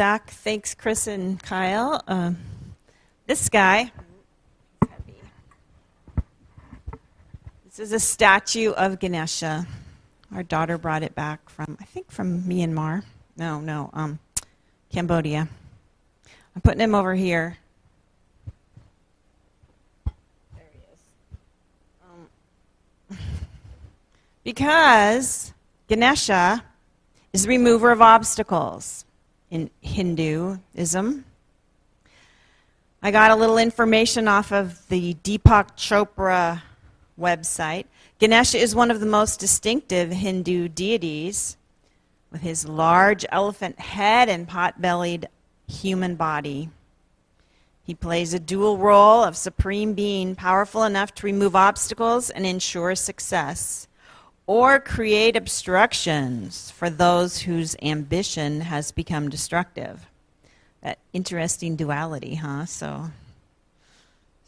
stack. Thanks, Chris and Kyle. This guy, this is a statue of Ganesha. Our daughter brought it back from, I think, from Myanmar. No, Cambodia. I'm putting him over here. There he is. Because Ganesha is the remover of obstacles in Hinduism. I got a little information off of the Deepak Chopra website. Ganesha is one of the most distinctive Hindu deities, with his large elephant head and pot-bellied human body. He plays a dual role of supreme being, powerful enough to remove obstacles and ensure success, or create obstructions for those whose ambition has become destructive. That interesting duality, huh? So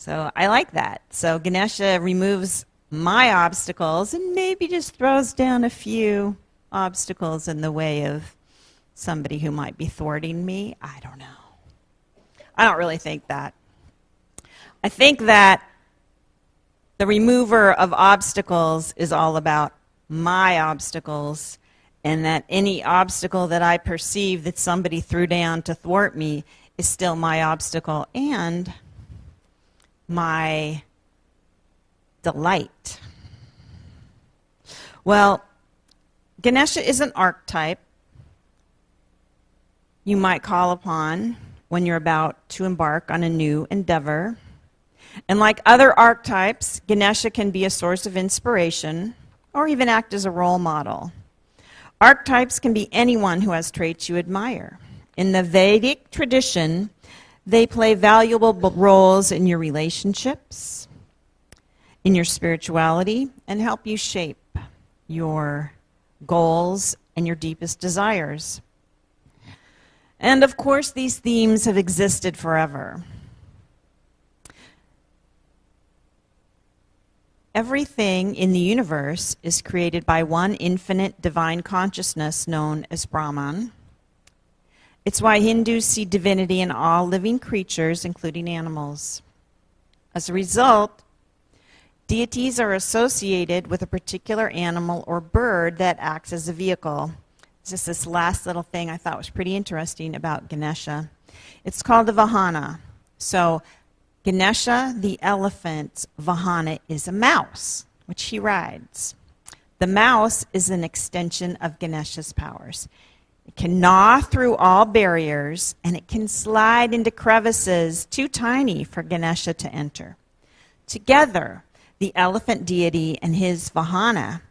I like that. So Ganesha removes my obstacles and maybe just throws down a few obstacles in the way of somebody who might be thwarting me. I don't know. I don't really think that. I think that the remover of obstacles is all about my obstacles, and that any obstacle that I perceive that somebody threw down to thwart me is still my obstacle and my delight. Well, Ganesha is an archetype you might call upon when you're about to embark on a new endeavor. And like other archetypes, Ganesha can be a source of inspiration or even act as a role model. Archetypes can be anyone who has traits you admire. In the Vedic tradition, they play valuable roles in your relationships, in your spirituality, and help you shape your goals and your deepest desires. And of course, these themes have existed forever. Everything in the universe is created by one infinite divine consciousness known as Brahman. It's why Hindus see divinity in all living creatures, including animals. As a result, deities are associated with a particular animal or bird that acts as a vehicle. Just this last little thing I thought was pretty interesting about Ganesha. It's called the Vahana. So Ganesha, the elephant's Vahana, is a mouse, which he rides. The mouse is an extension of Ganesha's powers. It can gnaw through all barriers, and it can slide into crevices too tiny for Ganesha to enter. Together, the elephant deity and his Vahana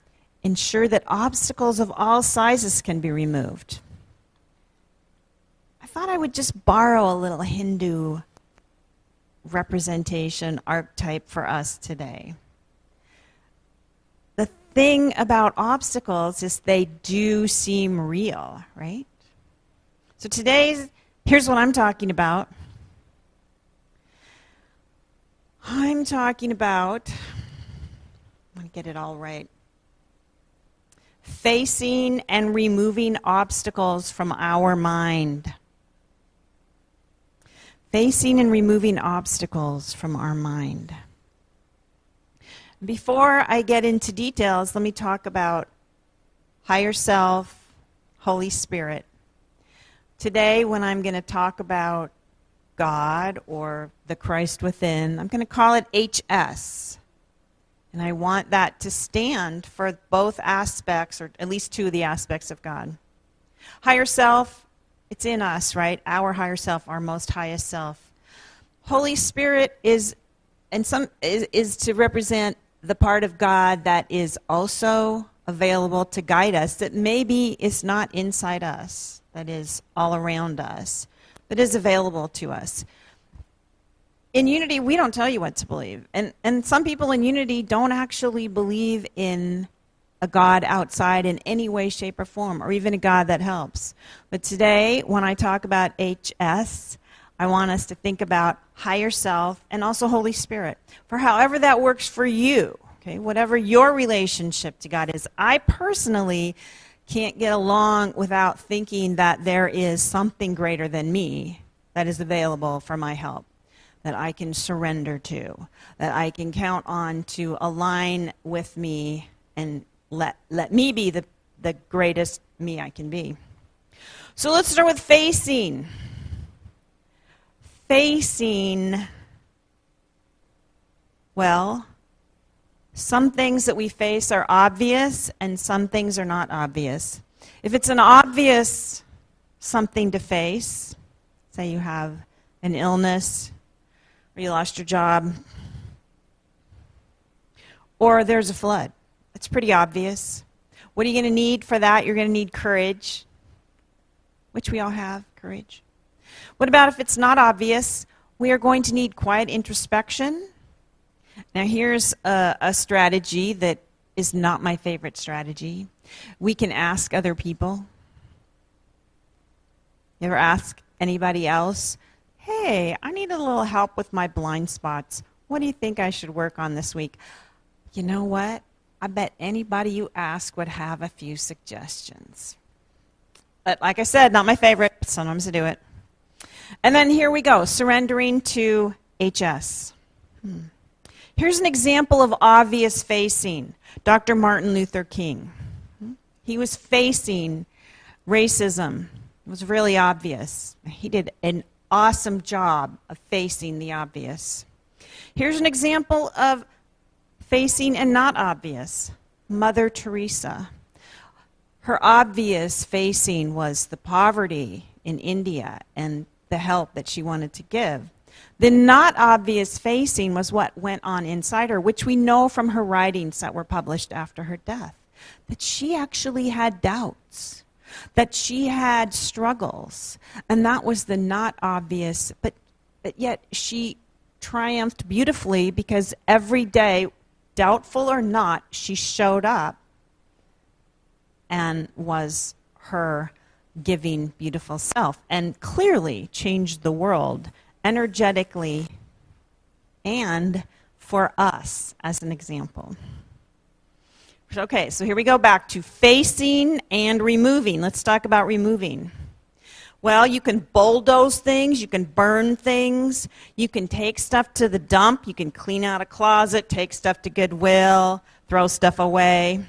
ensure that obstacles of all sizes can be removed. I thought I would just borrow a little Hindu representation archetype for us today. The thing about obstacles is they do seem real, right? So here's what I'm talking about. I'm going to get it all right. Facing and removing obstacles from our mind. Facing and removing obstacles from our mind. Before I get into details, let me talk about higher self, Holy Spirit. Today, when I'm going to talk about God or the Christ within, I'm going to call it HS. And I want that to stand for both aspects, or at least two of the aspects of God. Higher self, it's in us, right? Our higher self, our most highest self. Holy Spirit is to represent the part of God that is also available to guide us, that maybe is not inside us, that is all around us, that is available to us. In Unity, we don't tell you what to believe. And some people in Unity don't actually believe in a God outside in any way, shape, or form, or even a God that helps. But today, when I talk about HS, I want us to think about higher self and also Holy Spirit, for however that works for you, okay, whatever your relationship to God is. I personally can't get along without thinking that there is something greater than me that is available for my help, that I can surrender to, that I can count on to align with me and let me be the greatest me I can be. So let's start with facing. Facing, well, some things that we face are obvious and some things are not obvious. If it's an obvious something to face, say you have an illness, or you lost your job, or there's a flood, it's pretty obvious. What are you going to need for that? You're going to need courage, which we all have, courage. What about if it's not obvious? We are going to need quiet introspection. Now here's a strategy that is not my favorite strategy. We can ask other people. You ever ask anybody else, hey, I need a little help with my blind spots. What do you think I should work on this week? You know what? I bet anybody you ask would have a few suggestions. But like I said, not my favorite, but sometimes I do it. And then here we go, surrendering to HS. Here's an example of obvious facing. Dr. Martin Luther King. He was facing racism. It was really obvious. He did an awesome job of facing the obvious. Here's an example of facing and not obvious. Mother Teresa. Her obvious facing was the poverty in India and the help that she wanted to give. The not obvious facing was what went on inside her, which we know from her writings that were published after her death, that she actually had doubts, that she had struggles, and that was the not obvious, but yet she triumphed beautifully because every day, doubtful or not, she showed up and was her giving, beautiful self, and clearly changed the world energetically and for us as an example. Okay, so here we go back to facing and removing. Let's talk about removing. Well, you can bulldoze things, you can burn things, you can take stuff to the dump, you can clean out a closet, take stuff to Goodwill, throw stuff away.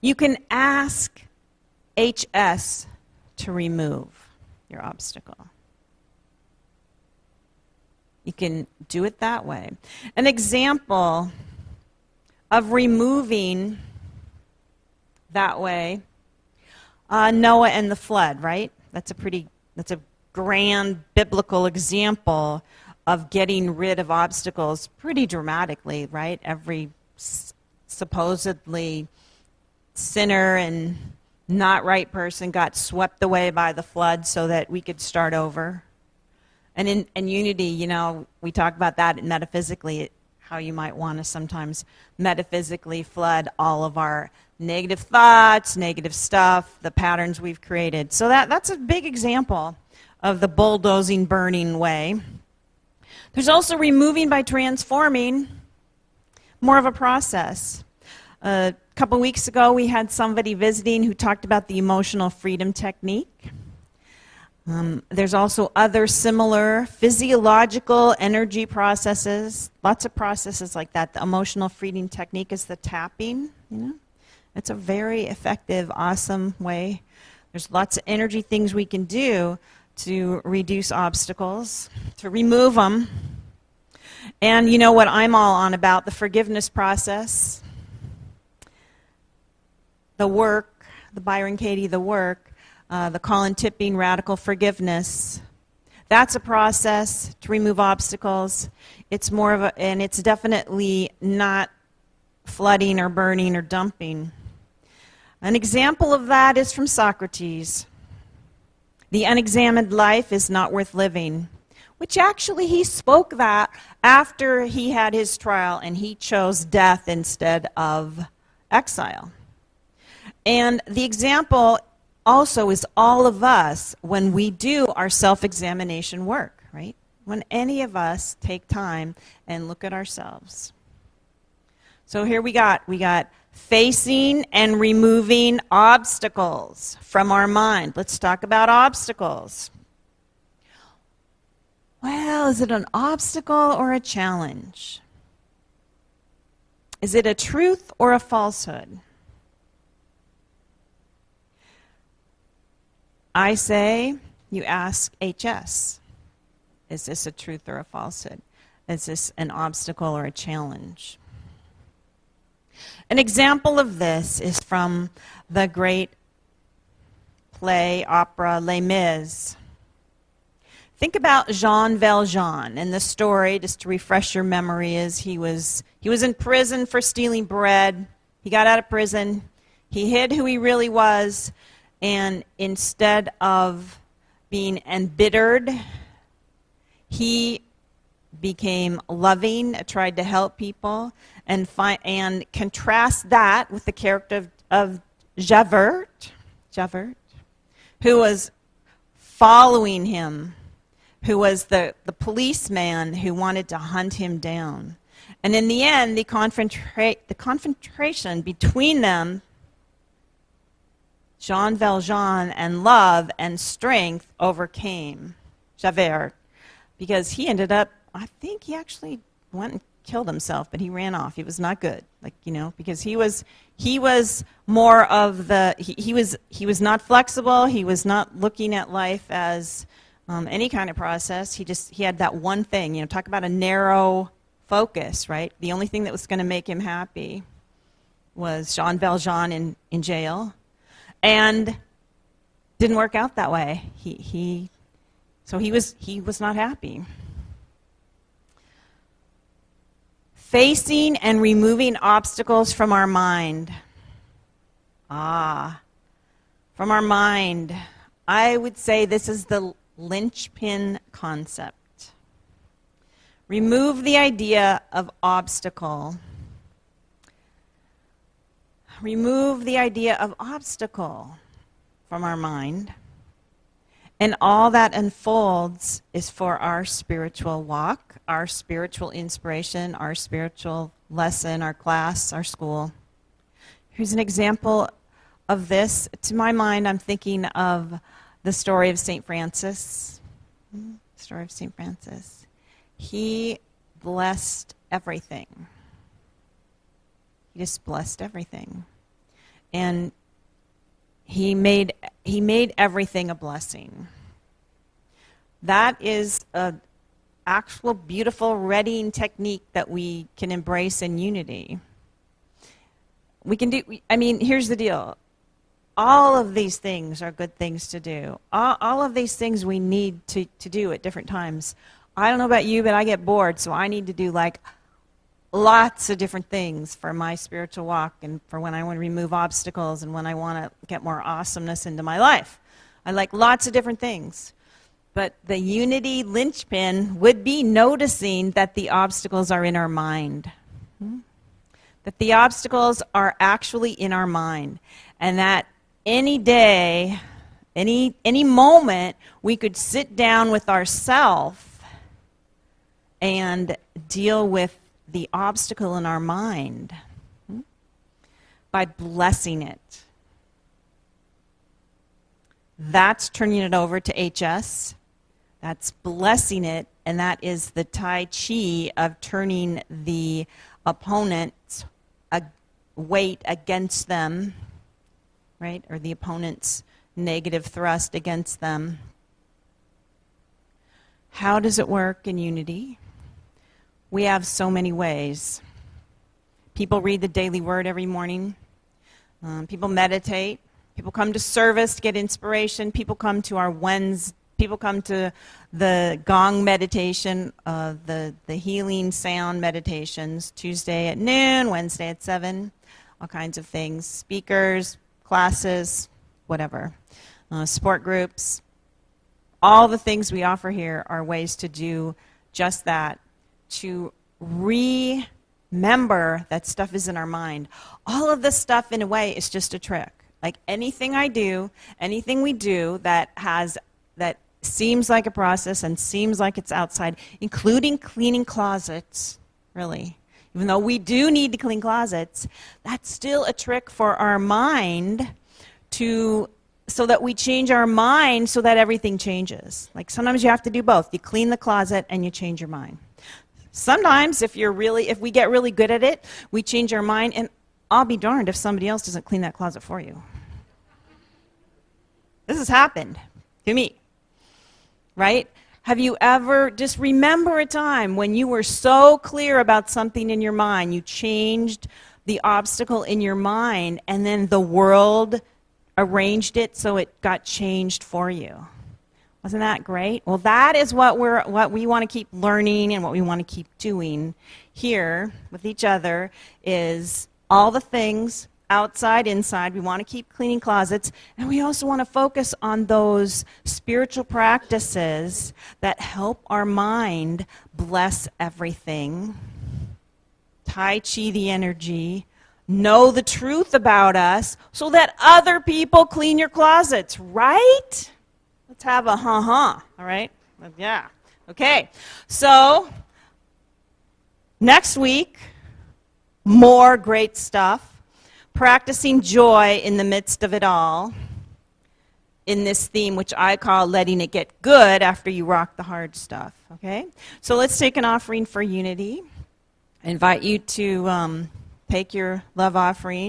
You can ask HS to remove your obstacle. You can do it that way. An example of removing that way, Noah and the flood, right? That's a grand biblical example of getting rid of obstacles pretty dramatically, right? Every supposedly sinner and not right person got swept away by the flood so that we could start over. And in unity, you know, we talk about that metaphysically, how you might want to sometimes metaphysically flood all of our negative thoughts, negative stuff, the patterns we've created. So that's a big example of the bulldozing, burning way. There's also removing by transforming, more of a process. A couple weeks ago, we had somebody visiting who talked about the emotional freedom technique. There's also other similar physiological energy processes, lots of processes like that. The emotional freedom technique is the tapping, you know. It's a very effective, awesome way. There's lots of energy things we can do to reduce obstacles, to remove them. And you know what I'm all on about, the forgiveness process, the work, the Byron Katie, the work, the Colin Tipping radical forgiveness. That's a process to remove obstacles. It's more of a, and it's definitely not flooding or burning or dumping. An example of that is from Socrates. The unexamined life is not worth living, which actually he spoke that after he had his trial and he chose death instead of exile. And the example also is all of us when we do our self-examination work, right? When any of us take time and look at ourselves. So here we got Facing and removing obstacles from our mind. Let's talk about obstacles. Well, is it an obstacle or a challenge? Is it a truth or a falsehood? I say, you ask HS. Is this a truth or a falsehood? Is this an obstacle or a challenge? An example of this is from the great play, opera, Les Mis. Think about Jean Valjean, and the story, just to refresh your memory, is he was in prison for stealing bread. He got out of prison. He hid who he really was, and instead of being embittered, he became loving, tried to help people, and contrast that with the character of Javert, who was following him, who was the policeman who wanted to hunt him down. And in the end, the confrontation between them, Jean Valjean, and love and strength overcame Javert, because he ended up, I think he actually went and killed himself, but he ran off. He was not good, because he was more of the, he was not flexible. He was not looking at life as any kind of process. He had that one thing, talk about a narrow focus, right? The only thing that was going to make him happy was Jean Valjean in jail, and didn't work out that way. So he was not happy. Facing and removing obstacles from our mind. From our mind. I would say this is the linchpin concept. Remove the idea of obstacle. Remove the idea of obstacle from our mind, and all that unfolds is for our spiritual walk, our spiritual inspiration, our spiritual lesson, our class, our school. Here's an example of this. To my mind, I'm thinking of the story of St. Francis. The story of St. Francis. He blessed everything. He just blessed everything. And he made everything a blessing. That is an actual beautiful readying technique that we can embrace in unity. We can do, here's the deal. All of these things are good things to do. All of these things we need to do at different times. I don't know about you, but I get bored, so I need to do lots of different things for my spiritual walk, and for when I want to remove obstacles, and when I want to get more awesomeness into my life. I like lots of different things. But the unity linchpin would be noticing that the obstacles are in our mind. That the obstacles are actually in our mind. And that any day, any moment, we could sit down with ourselves and deal with the obstacle in our mind by blessing it. That's turning it over to HS. That's blessing it, and that is the Tai Chi of turning the opponent's weight against them, right? Or the opponent's negative thrust against them. How does it work in unity? We have so many ways. People read the daily word every morning. People meditate. People come to service to get inspiration. People come to People come to the gong meditation, the healing sound meditations, Tuesday at noon, Wednesday at 7, all kinds of things. Speakers, classes, whatever. Support groups. All the things we offer here are ways to do just that, to remember that stuff is in our mind. All of this stuff, in a way, is just a trick. Like anything I do, anything we do that seems like a process and seems like it's outside, including cleaning closets, really. Even though we do need to clean closets, that's still a trick for our mind so that we change our mind so that everything changes. Like sometimes you have to do both. You clean the closet and you change your mind. Sometimes if we get really good at it, we change our mind, and I'll be darned if somebody else doesn't clean that closet for you. This has happened to me, right? Have you ever, just remember a time when you were so clear about something in your mind, you changed the obstacle in your mind, and then the world arranged it so it got changed for you? Wasn't that great? Well, that is what we want to keep learning and what we want to keep doing here with each other, is all the things outside, inside. We want to keep cleaning closets, and we also want to focus on those spiritual practices that help our mind bless everything, Tai Chi the energy, know the truth about us so that other people clean your closets, right? Let's have a all right? Yeah. Okay. So, next week, more great stuff. Practicing joy in the midst of it all, in this theme, which I call letting it get good after you rock the hard stuff. Okay? So let's take an offering for unity. I invite you to take your love offering.